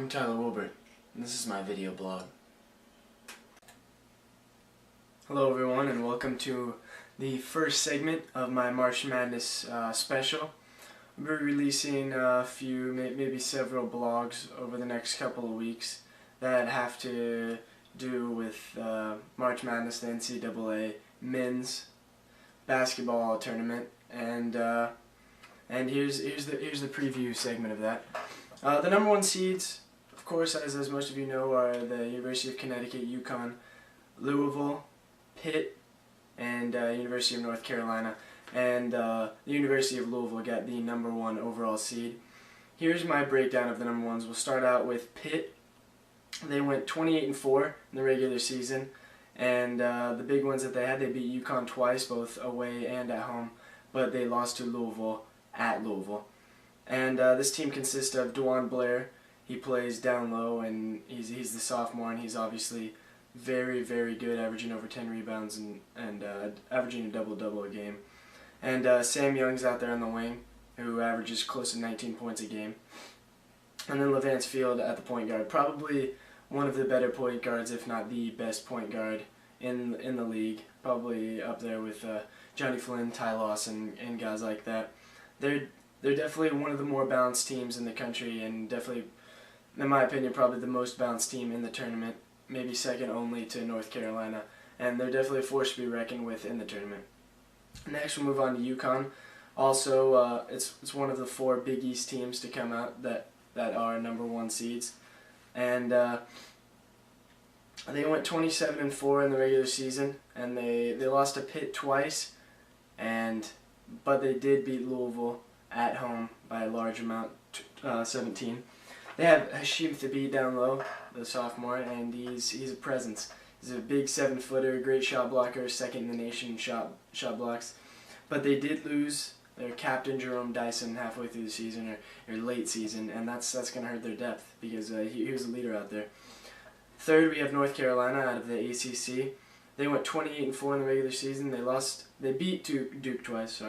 I'm Tyler Wilbert, and this is my video blog. Hello everyone, and welcome to the first segment of my March Madness special. I'll be releasing a few, maybe several blogs over the next couple of weeks that have to do with March Madness, the NCAA men's basketball tournament, and here's the preview segment of that. The number one seeds, of course, as most of you know, are the University of Connecticut, UConn, Louisville, Pitt, and University of North Carolina. And the University of Louisville got the number one overall seed. Here's my breakdown of the number ones. We'll start out with Pitt. They went 28-4 in the regular season, and the big ones that they beat UConn twice, both away and at home, but they lost to Louisville at Louisville. And this team consists of DeJuan Blair. He plays down low, and he's the sophomore, and he's obviously very, very good, averaging over 10 rebounds and averaging a double-double a game. And Sam Young's out there on the wing, who averages close to 19 points a game. And then Levance Field at the point guard, probably one of the better point guards, if not the best point guard in the league, probably up there with Johnny Flynn, Ty Lawson, and guys like that. They're definitely one of the more balanced teams in the country, and definitely, in my opinion, probably the most balanced team in the tournament, maybe second only to North Carolina, and they're definitely a force to be reckoned with in the tournament. Next, we'll move on to UConn. Also, it's one of the four Big East teams to come out that are number one seeds, and they went 27-4 in the regular season, and they lost to Pitt twice, but they did beat Louisville at home by a large amount, 17. They have Hashim Thabit down low, the sophomore, and he's a presence. He's a big 7-footer, great shot blocker, second in the nation in shot blocks. But they did lose their captain Jerome Dyson halfway through the season, or late season, and that's going to hurt their depth because he was a leader out there. Third, we have North Carolina out of the ACC. They went 28-4 in the regular season. They beat Duke twice,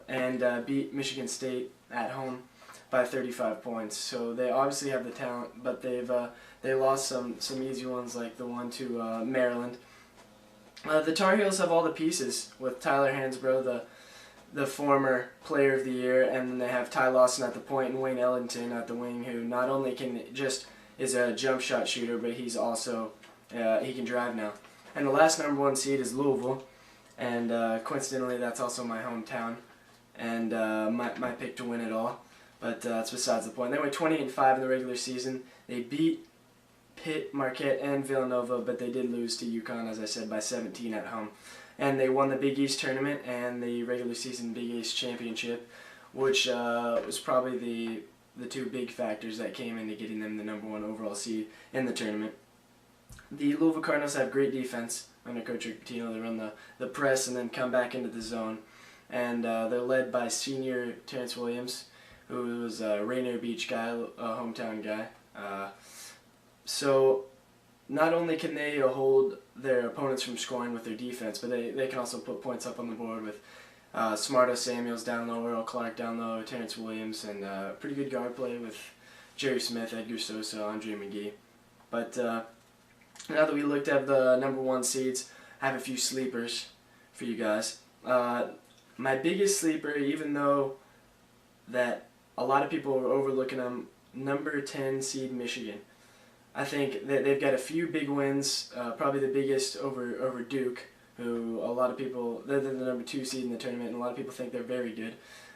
and beat Michigan State at home by 35 points. So they obviously have the talent, but they lost some easy ones, like the one to Maryland. The Tar Heels have all the pieces with Tyler Hansbrough, the former Player of the Year, and then they have Ty Lawson at the point and Wayne Ellington at the wing, who not only is a jump shot shooter, but he's also he can drive now. And the last number one seed is Louisville, and coincidentally that's also my hometown, and my pick to win it all. But that's besides the point. They went 28-5 in the regular season. They beat Pitt, Marquette, and Villanova, but they did lose to UConn, as I said, by 17 at home. And they won the Big East tournament and the regular season Big East championship, which was probably the two big factors that came into getting them the number one overall seed in the tournament. The Louisville Cardinals have great defense under Coach Rick Pitino. They run the press and then come back into the zone. And they're led by senior Terrence Williams, who was a Rainier Beach guy, a hometown guy. So not only can they hold their opponents from scoring with their defense, but they can also put points up on the board with Smarto Samuels down low, Earl Clark down low, Terrence Williams, and pretty good guard play with Jerry Smith, Edgar Sosa, Andre McGee. But now that we looked at the number one seeds, I have a few sleepers for you guys. My biggest sleeper, even though that a lot of people are overlooking them, number 10 seed Michigan. I think that they've got a few big wins, probably the biggest over Duke, who a lot of people, they're the number 2 seed in the tournament, and a lot of people think they're very good.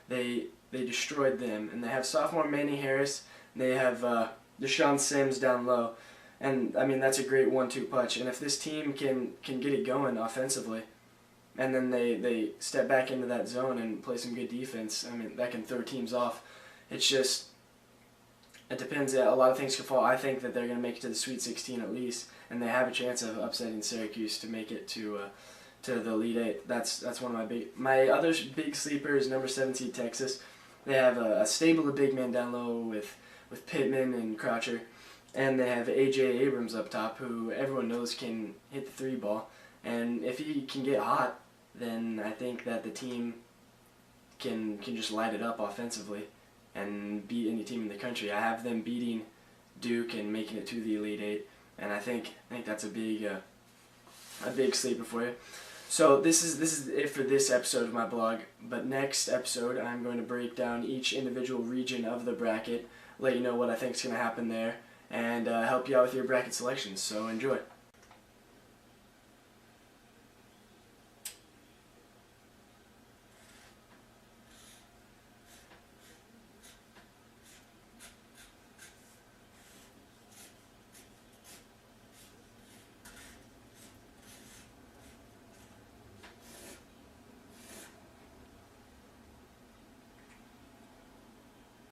They destroyed them, and they have sophomore Manny Harris, and they have Deshaun Sims down low, and I mean that's a great 1-2 punch. And if this team can get it going offensively, and then they step back into that zone and play some good defense, I mean that can throw teams off. It's just, it depends. A lot of things could fall. I think that they're going to make it to the Sweet 16 at least, and they have a chance of upsetting Syracuse to make it to the Elite Eight. That's one of my other big sleeper is number 7 seed Texas. They have a stable of big men down low with Pittman and Croucher, and they have A.J. Abrams up top, who everyone knows can hit the 3 ball, and if he can get hot, then I think that the team can just light it up offensively and beat any team in the country. I have them beating Duke and making it to the Elite Eight, and I think that's a big sleeper for you. So this is it for this episode of my blog. But next episode, I'm going to break down each individual region of the bracket, let you know what I think is going to happen there, and help you out with your bracket selections. So enjoy.